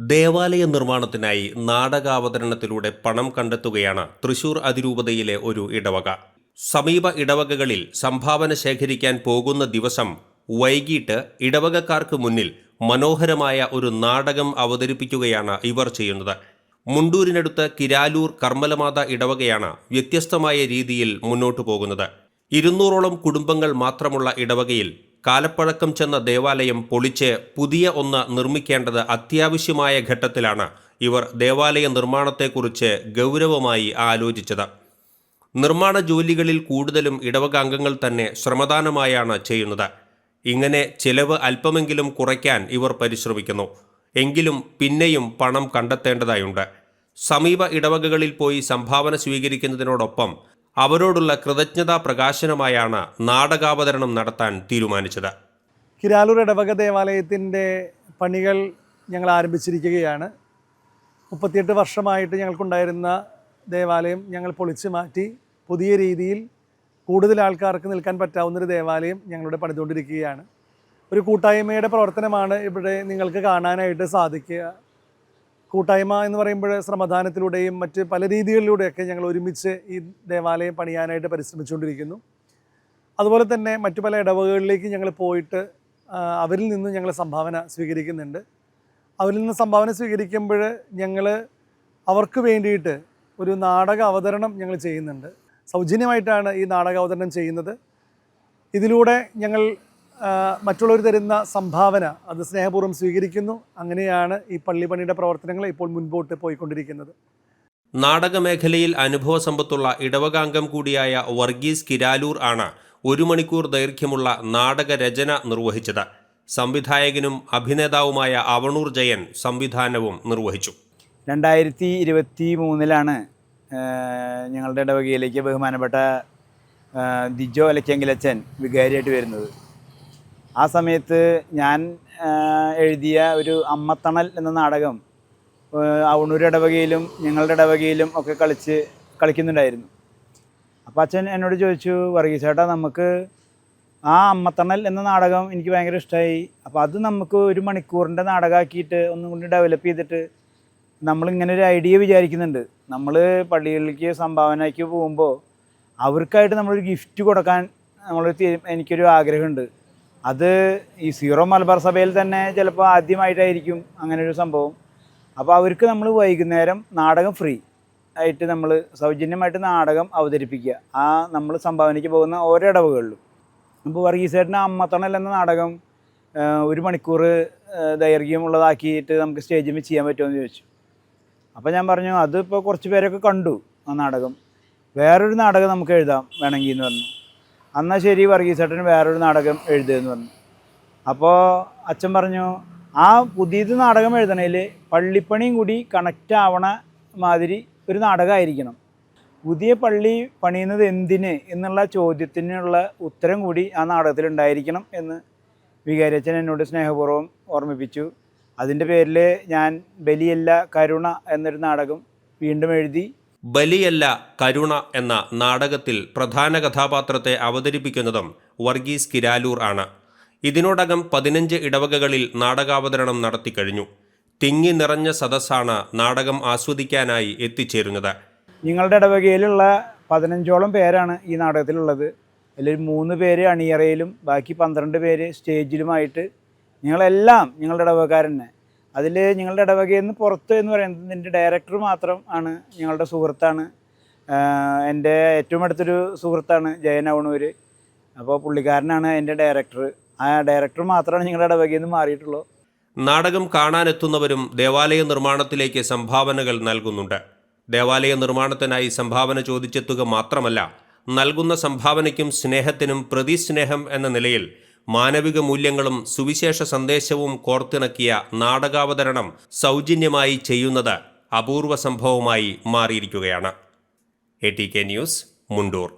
ദേവാലയ നിർമ്മാണത്തിനായി നാടകാവതരണത്തിലൂടെ പണം കണ്ടെത്തുകയാണ് തൃശൂർ അതിരൂപതയിലെ ഒരു ഇടവക. സമീപ ഇടവകകളിൽ സംഭാവന ശേഖരിക്കാൻ പോകുന്ന ദിവസം വൈകിട്ട് ഇടവകക്കാർക്ക് മുന്നിൽ മനോഹരമായ ഒരു നാടകം അവതരിപ്പിക്കുകയാണ് ഇവർ ചെയ്യുന്നത്. മുണ്ടൂരിനടുത്ത് കിരാലൂർ കർമ്മലമാത ഇടവകയാണ് വ്യത്യസ്തമായ രീതിയിൽ മുന്നോട്ടു പോകുന്നത്. 200ഓളം കുടുംബങ്ങൾ മാത്രമുള്ള ഇടവകയിൽ കാലപ്പഴക്കം ചെന്ന ദേവാലയം പൊളിച്ച് പുതിയ ഒന്ന് നിർമ്മിക്കേണ്ടത് അത്യാവശ്യമായ ഘട്ടത്തിലാണ് ഇവർ ദേവാലയ നിർമ്മാണത്തെക്കുറിച്ച് ഗൗരവമായി ആലോചിച്ചത്. നിർമ്മാണ ജോലികളിൽ കൂടുതലും ഇടവക അംഗങ്ങൾ തന്നെ ശ്രമദാനമായാണ് ചെയ്യുന്നത്. ഇങ്ങനെ ചിലവ് അല്പമെങ്കിലും കുറയ്ക്കാൻ ഇവർ പരിശ്രമിക്കുന്നു. എങ്കിലും പിന്നെയും പണം കണ്ടെത്തേണ്ടതായുണ്ട്. സമീപ ഇടവകകളിൽ പോയി സംഭാവന സ്വീകരിക്കുന്നതിനോടൊപ്പം അവരോടുള്ള കൃതജ്ഞതാ പ്രകാശനമായാണ് നാടകാവതരണം നടത്താൻ തീരുമാനിച്ചത്. കിരാലൂർ ഇടവക ദേവാലയത്തിൻ്റെ പണികൾ ഞങ്ങൾ ആരംഭിച്ചിരിക്കുകയാണ്. 38 വർഷമായിട്ട് ഞങ്ങൾക്കുണ്ടായിരുന്ന ദേവാലയം ഞങ്ങൾ പൊളിച്ചു മാറ്റി പുതിയ രീതിയിൽ കൂടുതൽ ആൾക്കാർക്ക് നിൽക്കാൻ പറ്റാവുന്നൊരു ദേവാലയം ഞങ്ങളുടെ പണിതുകൊണ്ടിരിക്കുകയാണ്. ഒരു കൂട്ടായ്മയുടെ പ്രവർത്തനമാണ് ഇവിടെ നിങ്ങൾക്ക് കാണാനായിട്ട് സാധിക്കുക. കൂട്ടായ്മ എന്ന് പറയുമ്പോൾ ശ്രമദാനത്തിലൂടെയും മറ്റ് പല രീതികളിലൂടെയൊക്കെ ഞങ്ങൾ ഒരുമിച്ച് ഈ ദേവാലയം പണിയാനായിട്ട് പരിശ്രമിച്ചുകൊണ്ടിരിക്കുന്നു. അതുപോലെ തന്നെ മറ്റു പല ഇടവകകളിലേക്ക് ഞങ്ങൾ പോയിട്ട് അവരിൽ നിന്ന് ഞങ്ങൾ സംഭാവന സ്വീകരിക്കുന്നുണ്ട്. അവരിൽ നിന്ന് സംഭാവന സ്വീകരിക്കുമ്പോൾ ഞങ്ങൾ അവർക്ക് വേണ്ടിയിട്ട് ഒരു നാടക അവതരണം ഞങ്ങൾ ചെയ്യുന്നുണ്ട്. സൗജന്യമായിട്ടാണ് ഈ നാടക അവതരണം ചെയ്യുന്നത്. ഇതിലൂടെ ഞങ്ങൾ മറ്റുള്ളവർ തരുന്ന സംഭാവന അത് സ്നേഹപൂർവ്വം സ്വീകരിക്കുന്നു. അങ്ങനെയാണ് ഈ പള്ളിപ്പണിയുടെ പ്രവർത്തനങ്ങൾ ഇപ്പോൾ മുൻപോട്ട് പോയിക്കൊണ്ടിരിക്കുന്നത്. നാടകമേഖലയിൽ അനുഭവ സമ്പത്തുള്ള ഇടവകാംഗം കൂടിയായ വർഗീസ് കിരാലൂർ ആണ് 1 മണിക്കൂർ ദൈർഘ്യമുള്ള നാടകരചന നിർവഹിച്ചത്. സംവിധായകനും അഭിനേതാവുമായ അവണൂർ ജയൻ സംവിധാനവും നിർവഹിച്ചു. 2023 ഞങ്ങളുടെ ഇടവകയിലേക്ക് ബഹുമാനപ്പെട്ട ദിജോ അലക്കെങ്കിലച്ചൻ വികാരിയായിട്ട് വരുന്നത്. ആ സമയത്ത് ഞാൻ എഴുതിയ ഒരു അമ്മത്തണൽ എന്ന നാടകം അവണൂർ ഇടവകയിലും ഞങ്ങളുടെ ഇടവകയിലും ഒക്കെ കളിക്കുന്നുണ്ടായിരുന്നു. അപ്പോൾ അച്ഛൻ എന്നോട് ചോദിച്ചു, വർഗീസ് ചേട്ടാ, നമുക്ക് ആ അമ്മത്തണൽ എന്ന നാടകം എനിക്ക് ഭയങ്കര ഇഷ്ടമായി. അപ്പോൾ അത് നമുക്ക് 1 മണിക്കൂറിൻ്റെ നാടകമാക്കിയിട്ട് ഒന്നും കൂടി ഡെവലപ്പ് ചെയ്തിട്ട് നമ്മളിങ്ങനെ ഒരു ഐഡിയ വിചാരിക്കുന്നുണ്ട്. നമ്മൾ പള്ളികളിലേക്ക് സംഭാവനയ്ക്ക് പോകുമ്പോൾ അവർക്കായിട്ട് നമ്മളൊരു ഗിഫ്റ്റ് കൊടുക്കാൻ എനിക്കൊരു ആഗ്രഹമുണ്ട്. അത് ഈ സീറോ മലബാർ സഭയിൽ തന്നെ ചിലപ്പോൾ ആദ്യമായിട്ടായിരിക്കും അങ്ങനൊരു സംഭവം. അപ്പോൾ അവർക്ക് നമ്മൾ വൈകുന്നേരം നാടകം ഫ്രീ ആയിട്ട് നമ്മൾ സൗജന്യമായിട്ട് നാടകം അവതരിപ്പിക്കുക ആ നമ്മൾ സംഭാവനയ്ക്ക് പോകുന്ന ഓരോ ഇടവകളിലും. അപ്പോൾ വർഗീസേട്ടന് അമ്മത്തണൽ എന്ന നാടകം 1 മണിക്കൂർ ദൈർഘ്യമുള്ളതാക്കിയിട്ട് നമുക്ക് സ്റ്റേജിൽ ചെയ്യാൻ പറ്റുമെന്ന് ചോദിച്ചു. അപ്പോൾ ഞാൻ പറഞ്ഞു, അതിപ്പോൾ കുറച്ച് പേരൊക്കെ കണ്ടു ആ നാടകം, വേറൊരു നാടകം നമുക്ക് എഴുതാം വേണമെങ്കിൽ എന്ന് പറഞ്ഞു. എന്നാൽ ശരി, വർഗീസേട്ടന് വേറൊരു നാടകം എഴുതുമെന്ന് പറഞ്ഞു. അപ്പോൾ അച്ഛൻ പറഞ്ഞു, ആ പുതിയത് നാടകം എഴുതണേൽ പള്ളിപ്പണിയും കൂടി കണക്റ്റ് ആവണ മാതിരി ഒരു നാടകമായിരിക്കണം. പുതിയ പള്ളി പണിയുന്നത് എന്തിന് എന്നുള്ള ചോദ്യത്തിനുള്ള ഉത്തരം കൂടി ആ നാടകത്തിലുണ്ടായിരിക്കണം എന്ന് വികാരിയച്ഛൻ എന്നോട് സ്നേഹപൂർവ്വം ഓർമ്മിപ്പിച്ചു. അതിൻ്റെ പേരിൽ ഞാൻ ബലിയല്ല കരുണ എന്നൊരു നാടകം വീണ്ടും എഴുതി. ബലിയല്ല കരുണ എന്ന നാടകത്തിൽ പ്രധാന കഥാപാത്രത്തെ അവതരിപ്പിക്കുന്നതും വർഗീസ് കിരാലൂർ ആണ്. ഇതിനോടകം 15 ഇടവകകളിൽ നാടകാവതരണം നടത്തിക്കഴിഞ്ഞു. തിങ്ങി നിറഞ്ഞ സദസ്സാണ് നാടകം ആസ്വദിക്കാനായി എത്തിച്ചേരുന്നത്. ഞങ്ങളുടെ ഇടവകയിലുള്ള 15ഓളം പേരാണ് ഈ നാടകത്തിലുള്ളത്. അതിൽ 3 പേര് അണിയറയിലും ബാക്കി 12 പേര് സ്റ്റേജിലുമായിട്ട് ഞങ്ങളെല്ലാം ഞങ്ങളുടെ ഇടവകക്കാരനെ. അതിൽ ഞങ്ങളുടെ ഇടവകയിൽ നിന്ന് പുറത്ത് എന്ന് പറയുന്നത് എൻ്റെ ഡയറക്ടർ മാത്രം ആണ് ഞങ്ങളുടെ സുഹൃത്താണ്. എൻ്റെ ഏറ്റവും അടുത്തൊരു സുഹൃത്താണ് ജയൻ അവണൂർ. അപ്പോൾ പുള്ളിക്കാരനാണ് എൻ്റെ ഡയറക്ടർ. ആ ഡയറക്ടർ മാത്രമാണ് ഞങ്ങളുടെ ഇടവകയിൽ നിന്ന് മാറിയിട്ടുള്ളൂ. നാടകം കാണാനെത്തുന്നവരും ദേവാലയ നിർമ്മാണത്തിലേക്ക് സംഭാവനകൾ നൽകുന്നുണ്ട്. ദേവാലയ നിർമ്മാണത്തിനായി സംഭാവന ചോദിച്ചെത്തുക മാത്രമല്ല, നൽകുന്ന സംഭാവനയ്ക്കും സ്നേഹത്തിനും പ്രതിസ്നേഹം എന്ന നിലയിൽ മാനവിക മൂല്യങ്ങളും സുവിശേഷ സന്ദേശവും കോർത്തിണക്കിയ നാടകാവതരണം സൗജന്യമായി ചെയ്യുന്നത് അപൂർവ സംഭവമായി മാറിയിരിക്കുകയാണ്. ATK news, Mundur.